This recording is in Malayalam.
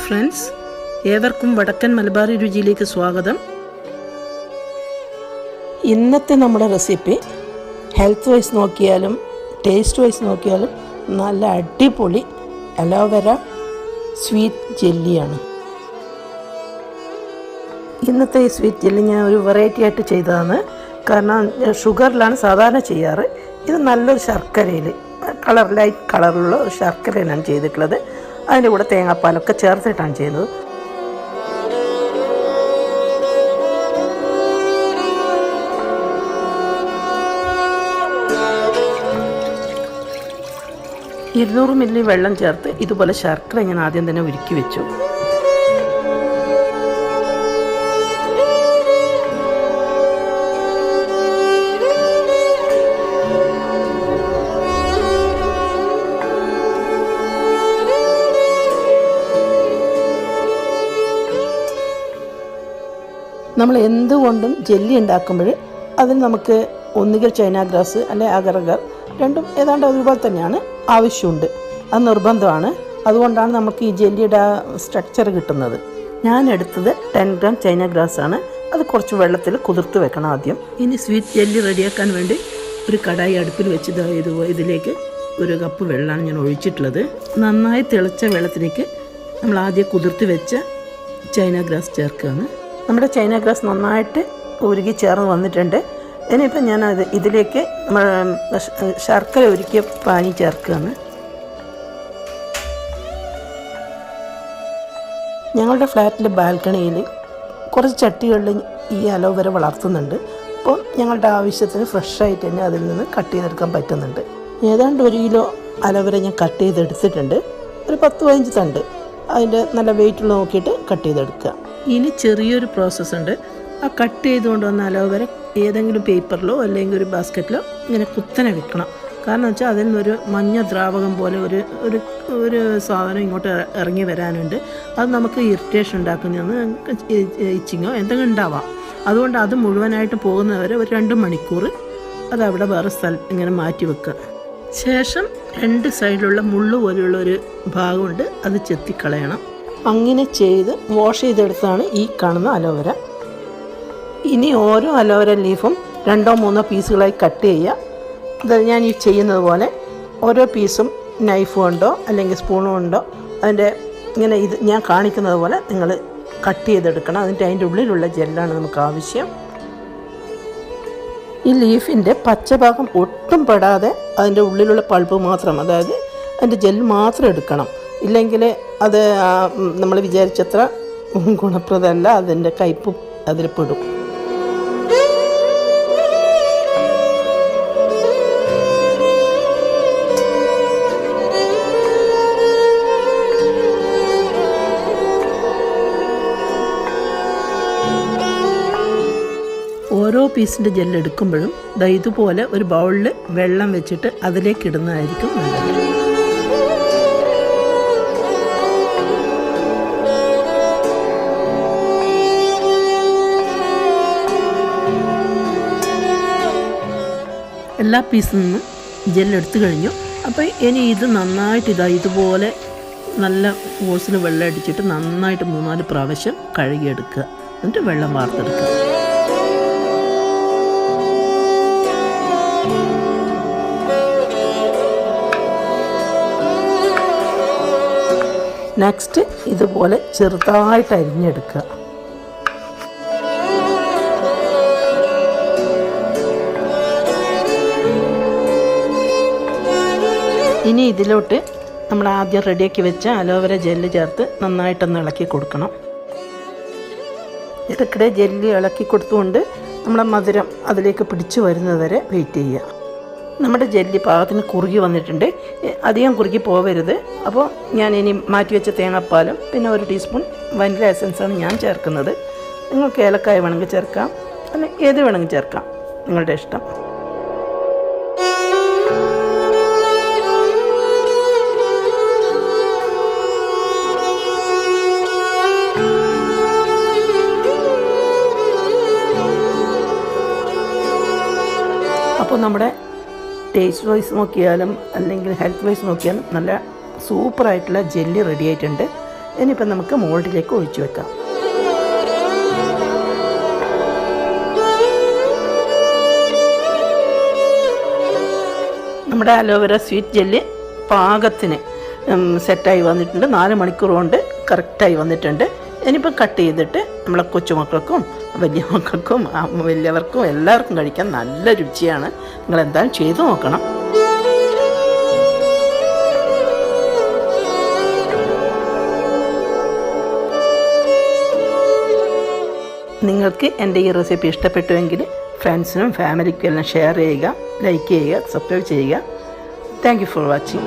ഫ്രണ്ട്സ്, ഏവർക്കും വടക്കൻ മലബാറി രുചിയിലേക്ക് സ്വാഗതം. ഇന്നത്തെ നമ്മുടെ റെസിപ്പി ഹെൽത്ത് വൈസ് നോക്കിയാലും ടേസ്റ്റ് വൈസ് നോക്കിയാലും നല്ല അടിപൊളി അലോവേര സ്വീറ്റ് ജെല്ലിയാണ്. ഇന്നത്തെ ഈ സ്വീറ്റ് ജെല്ലി ഞാൻ ഒരു വെറൈറ്റി ആയിട്ട് ചെയ്തതാണ്. കാരണം ഷുഗറിലാണ് സാധാരണ ചെയ്യാറ്. ഇത് നല്ലൊരു ശർക്കരയിൽ ലൈറ്റ് കളറിലുള്ള ഒരു ശർക്കരയിലാണ് ചെയ്തിട്ടുള്ളത്. അതിൻ്റെ കൂടെ തേങ്ങാപ്പാലൊക്കെ ചേർത്തിട്ടാണ് ചെയ്യുന്നത്. $200 മില്ലി വെള്ളം ചേർത്ത് ഇതുപോലെ ശർക്കര ഞാൻ ആദ്യം തന്നെ ഉരുക്കി വെച്ചു. നമ്മൾ എന്തുകൊണ്ടും ജെല്ലി ഉണ്ടാക്കുമ്പോൾ അതിന് നമുക്ക് ഒന്നുകിൽ ചൈന ഗ്രാസ് അല്ലെങ്കിൽ അഗർഗർ രണ്ടും ഏതാണ്ട് അതുപോലെ തന്നെയാണ് ആവശ്യമുണ്ട്. അത് നിർബന്ധമാണ്. അതുകൊണ്ടാണ് നമുക്ക് ഈ ജെല്ലിയുടെ സ്ട്രക്ചർ കിട്ടുന്നത്. ഞാൻ എടുത്തത് 10 ഗ്രാം ചൈന ഗ്രാസ് ആണ്. അത് കുറച്ച് വെള്ളത്തിൽ കുതിർത്ത് വെക്കണം ആദ്യം. ഇനി സ്വീറ്റ് ജെല്ലി റെഡിയാക്കാൻ വേണ്ടി ഒരു കടായി അടുപ്പിൽ വെച്ച് ഇതിലേക്ക് 1 കപ്പ് വെള്ളമാണ് ഞാൻ ഒഴിച്ചിട്ടുള്ളത്. നന്നായി തിളച്ച വെള്ളത്തിലേക്ക് നമ്മൾ ആദ്യം കുതിർത്ത് വെച്ച ചൈന ഗ്രാസ് ചേർക്കുകയാണ്. നമ്മുടെ ചൈന ഗ്രാസ് നന്നായിട്ട് ഉരുകി ചേർന്ന് വന്നിട്ടുണ്ട്. ഇനിയിപ്പോൾ ഞാനത് ഇതിലേക്ക് ശർക്കര ഉരുക്കിയ പാനി ചേർക്കുകയാണ്. ഞങ്ങളുടെ ഫ്ലാറ്റിലെ ബാൽക്കണിയിൽ കുറച്ച് ചട്ടികളിൽ ഈ അലോവേര വളർത്തുന്നുണ്ട്. അപ്പോൾ ഞങ്ങളുടെ ആവശ്യത്തിന് ഫ്രഷായിട്ട് തന്നെ അതിൽ നിന്ന് കട്ട് ചെയ്തെടുക്കാൻ പറ്റുന്നുണ്ട്. ഏതാണ്ട് 1 കിലോ അലോവേര ഞാൻ കട്ട് ചെയ്തെടുത്തിട്ടുണ്ട്. ഒരു 10-15 തണ്ട് അതിൻ്റെ നല്ല വെയിറ്റുള്ള നോക്കിയിട്ട് കട്ട് ചെയ്തെടുക്കുക. ഇനി ചെറിയൊരു പ്രോസസ്സുണ്ട്. ആ കട്ട് ചെയ്തുകൊണ്ട് വന്ന അലോവേര ഏതെങ്കിലും പേപ്പറിലോ അല്ലെങ്കിൽ ഒരു ബാസ്ക്കറ്റിലോ ഇങ്ങനെ കുത്തനെ വെക്കണം. കാരണം വെച്ചാൽ അതിൽ നിന്നൊരു മഞ്ഞ ദ്രാവകം പോലെ ഒരു സാധനം ഇങ്ങോട്ട് ഇറങ്ങി വരാനുണ്ട്. അത് നമുക്ക് ഇറിറ്റേഷൻ ഉണ്ടാക്കുന്നതെന്ന് ഇച്ചിങ്ങോ എന്തെങ്കിലും ഉണ്ടാവാം. അതുകൊണ്ട് അത് മുഴുവനായിട്ട് പോകുന്നവരെ ഒരു 2 മണിക്കൂർ അതവിടെ വേറെ ഇങ്ങനെ മാറ്റി വെക്കുക. ശേഷം 2 സൈഡിലുള്ള മുള്ളു പോലെയുള്ള ഒരു ഭാഗമുണ്ട്, അത് ചെത്തിക്കളയണം. അങ്ങനെ ചെയ്ത് വാഷ് ചെയ്തെടുത്താണ് ഈ കാണുന്ന അലോവേര. ഇനി ഓരോ അലോവേര ലീഫും 2-3 പീസുകളായി കട്ട് ചെയ്യുക. അത് ഞാൻ ഈ ചെയ്യുന്നത് പോലെ ഓരോ പീസും നൈഫ് കൊണ്ടോ അല്ലെങ്കിൽ സ്പൂൺ കൊണ്ടോ അതിൻ്റെ ഇങ്ങനെ ഇത് ഞാൻ കാണിക്കുന്നത് പോലെ നിങ്ങൾ കട്ട് ചെയ്തെടുക്കണം. അതിൻ്റെ ഉള്ളിലുള്ള ജെല്ലാണ് നമുക്ക് ആവശ്യം. ഈ ലീഫിൻ്റെ പച്ചഭാഗം ഒട്ടും പെടാതെ അതിൻ്റെ ഉള്ളിലുള്ള പൾപ്പ് മാത്രം, അതായത് അതിൻ്റെ ജെല്ല് മാത്രം എടുക്കണം. ഇല്ലെങ്കിൽ അത് നമ്മൾ വിചാരിച്ചത്ര ഗുണപ്രദമല്ല, അതിൻ്റെ കയ്പും അതിൽ പെടും. ഓരോ പീസിൻ്റെ ജെല്ല് എടുക്കുമ്പോഴും ഇതുപോലെ ഒരു ബൗളിൽ വെള്ളം വെച്ചിട്ട് അതിലേക്ക് ഇടുന്നതായിരിക്കും നല്ലത്. എല്ലാ പീസിൽ നിന്നും ജെല്ലെടുത്ത് കഴിഞ്ഞു. അപ്പോൾ ഇനി ഇത് നന്നായിട്ട് ഇതുപോലെ നല്ല ഓസിൽ വെള്ളം അടിച്ചിട്ട് നന്നായിട്ട് 3-4 പ്രാവശ്യം കഴുകിയെടുക്കുക. എന്നിട്ട് വെള്ളം വാർത്തെടുക്കുക. നെക്സ്റ്റ് ഇതുപോലെ ചെറുതായിട്ട് അരിഞ്ഞെടുക്കുക. ഇനി ഇതിലോട്ട് നമ്മൾ ആദ്യം റെഡിയാക്കി വെച്ച അലോവേര ജെല്ല് ചേർത്ത് നന്നായിട്ടൊന്ന് ഇളക്കി കൊടുക്കണം. ഇടയ്ക്കിടെ ജെല്ല് ഇളക്കി കൊടുത്തുകൊണ്ട് നമ്മളെ മധുരം അതിലേക്ക് പിടിച്ചു വരുന്നത് വരെ വെയിറ്റ് ചെയ്യുക. നമ്മുടെ ജെല്ലി പാകത്തിന് കുറുകി വന്നിട്ടുണ്ട്. അധികം കുറുകി പോവരുത്. അപ്പോൾ ഞാൻ ഇനി മാറ്റി വെച്ച തേങ്ങാപ്പാലും പിന്നെ 1 ടീസ്പൂൺ വനില എസൻസാണ് ഞാൻ ചേർക്കുന്നത്. നിങ്ങൾക്ക് ഏലക്കായ വേണമെങ്കിൽ ചേർക്കാം, അല്ലെങ്കിൽ ഏത് വേണമെങ്കിൽ ചേർക്കാം, നിങ്ങളുടെ ഇഷ്ടം. അപ്പോൾ നമ്മുടെ ടേസ്റ്റ് വൈസ് നോക്കിയാലും അല്ലെങ്കിൽ ഹെൽത്ത് വൈസ് നോക്കിയാലും നല്ല സൂപ്പറായിട്ടുള്ള ജെല്ലി റെഡി ആയിട്ടുണ്ട്. ഇനിയിപ്പം നമുക്ക് മോൾഡിലേക്ക് ഒഴിച്ചു വെക്കാം. നമ്മുടെ അലോവേര സ്വീറ്റ് ജെല്ലി പാകത്തിന് സെറ്റായി വന്നിട്ടുണ്ട്. 4 മണിക്കൂർ കൊണ്ട് കറക്റ്റായി വന്നിട്ടുണ്ട്. ഇനിയിപ്പം കട്ട് ചെയ്തിട്ട് നമ്മളെ കൊച്ചുമക്കൾക്കും വലിയ മക്കൾക്കും വലിയവർക്കും എല്ലാവർക്കും കഴിക്കാൻ നല്ല രുചിയാണ്. നിങ്ങൾ എന്തായാലും ചെയ്തു നോക്കണം. നിങ്ങൾക്ക് എൻ്റെ ഈ റെസിപ്പി ഇഷ്ടപ്പെട്ടുവെങ്കിൽ ഫ്രണ്ട്സിനും ഫാമിലിക്കും എല്ലാം ഷെയർ ചെയ്യുക, ലൈക്ക് ചെയ്യുക, സബ്സ്ക്രൈബ് ചെയ്യുക. Thank you for watching.